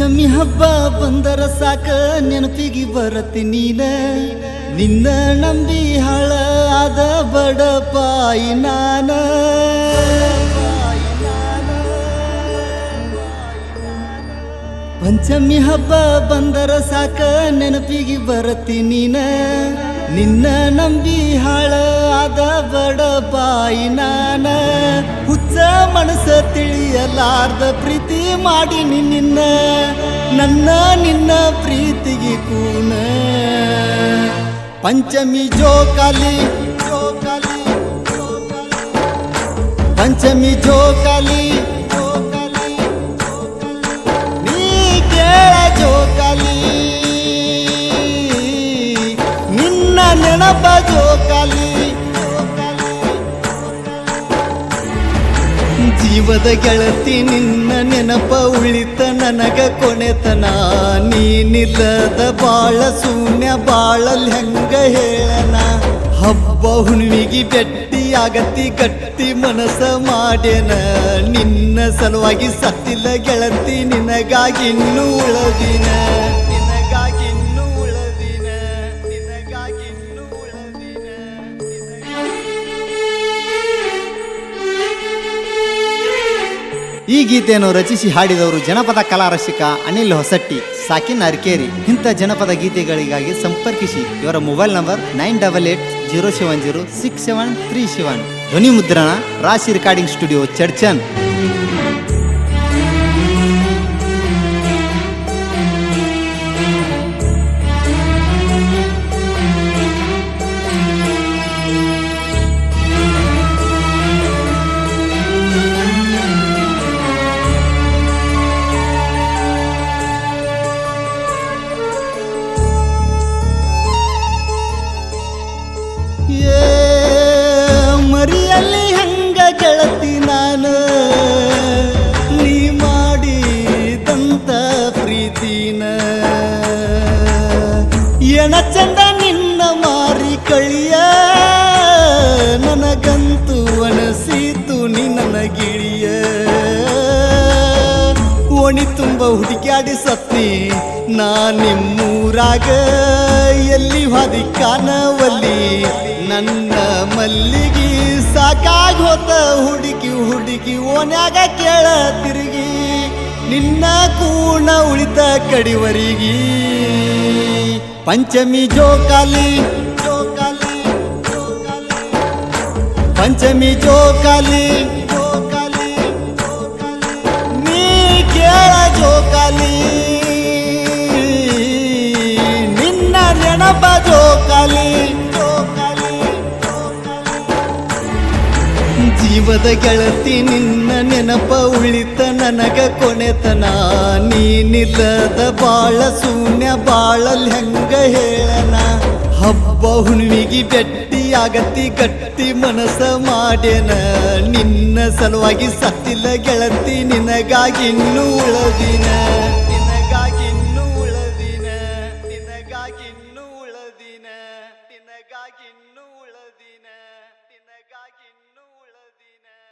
ಪಂಚಮಿ ಹಬ್ಬ ಬಂದರ ಸಾಕ ನೆನಪಿಗೆ ಬರತಿ ನೀನ ನಿನ್ನ ನಂಬಿ ಹಾಳ ಆದ ಬಡಪಾಯಿ ನಾನ ಪಂಚಮಿ ಹಬ್ಬ ಬಂದರ ಸಾಕ ನೆನಪಿಗೆ ಬರತಿ ನೀನ ನಿನ್ನ ನಂಬಿ ಹಾಳ ಆದ ಬಡಪಾಯಿ ನಾನ ಹುಚ್ಚ ಮನಸ ತಿಳಿಯಲಾರ್ದ ಪ್ರೀತಿ ಮಾಡಿನಿ ನಿನ್ನ ನನ್ನ ನಿನ್ನ ಪ್ರೀತಿಗೆ ಕೂನ ಪಂಚಮಿ ಜೋಕಾಲಿ ಜೋಕಾಲಿ ಪಂಚಮಿ ಜೋಕಾಲಿ ನೀ ಕೇಳ ಜೋಕಾಲಿ ನಿನ್ನ ನೆನಪ ಜೋಕಾಲಿ ಜೀವದ ಗೆಳತಿ ನಿನ್ನ ನೆನಪ ಉಳಿತ ನನಗ ಕೊನೆತನ ನೀನಿಲ್ಲದ ಬಾಳ ಶೂನ್ಯ ಬಾಳಲ್ ಹೆಂಗ ಹೇಳನ ಹಬ್ಬ ಹುಣ್ಣಿಗೆ ಬೆಟ್ಟಿ ಆಗತಿ ಗಟ್ಟಿ ಮನಸ ಮಾಡ್ಯನ ನಿನ್ನ ಸಲುವಾಗಿ ಸತ್ತಿಲ್ಲ ಗೆಳತಿ ನಿನಗಾಗಿ ಇನ್ನೂ ಉಳದಿನ ಈ ಗೀತೆಯನ್ನು ರಚಿಸಿ ಹಾಡಿದವರು ಜನಪದ ಕಲಾರಸಿಕ ಅನಿಲ್ ಹೊಸಟ್ಟಿ ಸಾಕಿನ್ ಅರ್ಕೇರಿ. ಇಂಥ ಜನಪದ ಗೀತೆಗಳಿಗಾಗಿ ಸಂಪರ್ಕಿಸಿ ಇವರ ಮೊಬೈಲ್ ನಂಬರ್ 9880706737. ಧ್ವನಿ ಮುದ್ರಣ ರಾಶಿ ರೆಕಾರ್ಡಿಂಗ್ ಸ್ಟುಡಿಯೋ ಚರ್ಚನ್. ಮರಿಯಲ್ಲಿ ಹಂಗ ಗೆಳತಿ ನಾನು ನೀ ಮಾಡಿದಂತ ಪ್ರೀತಿನ ಎಣ ಚಂದ ನಿನ್ನ ಮಾರಿ ಕಳಿಯ ನನಗಂತೂ ಅನಸೀತು ನೀ ನನ್ನ ಗಿಳಿಯ ಓಣಿ ತುಂಬ ಹುಡುಕ್ಯಾಡಿ ಸತ್ನಿ ನಾ ನಿಮ್ಮೂರಾಗ ಎಲ್ಲಿ ಹಾದಿ ಕಾಣವಲ್ಲಿ ನನ್ನ ಮಲ್ಲಿಗಿ ಸಾಕಾಗಿ ಹೋತ ಹುಡುಕಿ ಹುಡುಕಿ ಓನ್ಯಾಗ ಕೇಳ ತಿರುಗಿ ನಿನ್ನ ಕೂಣ ಉಳಿತ ಕಡಿವರಿಗಿ ಪಂಚಮಿ ಜೋಕಾಲಿ ಜೋಕಾಲಿ ಪಂಚಮಿ ಜೋಕಾಲಿ ಜೋಕಾಲಿ ನೀ ಕೇಳ ಜೋಕಾಲಿ ನಿನ್ನ ನೆನಪ ಜೋಕಾಲಿ ಜೀವದ ಗೆಳತಿ ನಿನ್ನ ನೆನಪ ಉಳಿತ ನನಗ ಕೊನೆತನ ನೀನಿಲ್ಲದ ಬಾಳ ಶೂನ್ಯ ಬಾಳಲ್ ಹೆಂಗ ಹೇಳನ ಹಬ್ಬ ಹುಣ್ಣಿಗೆ ಬೆಟ್ಟಿ ಆಗತಿ ಗಟ್ಟಿ ಮನಸ ಮಾಡ್ಯನ ನಿನ್ನ ಸಲುವಾಗಿ ಸತ್ತಿಲ್ಲ ಗೆಳತಿ ನಿನಗಾಗಿ ಇನ್ನೂ ಉಳದಿನ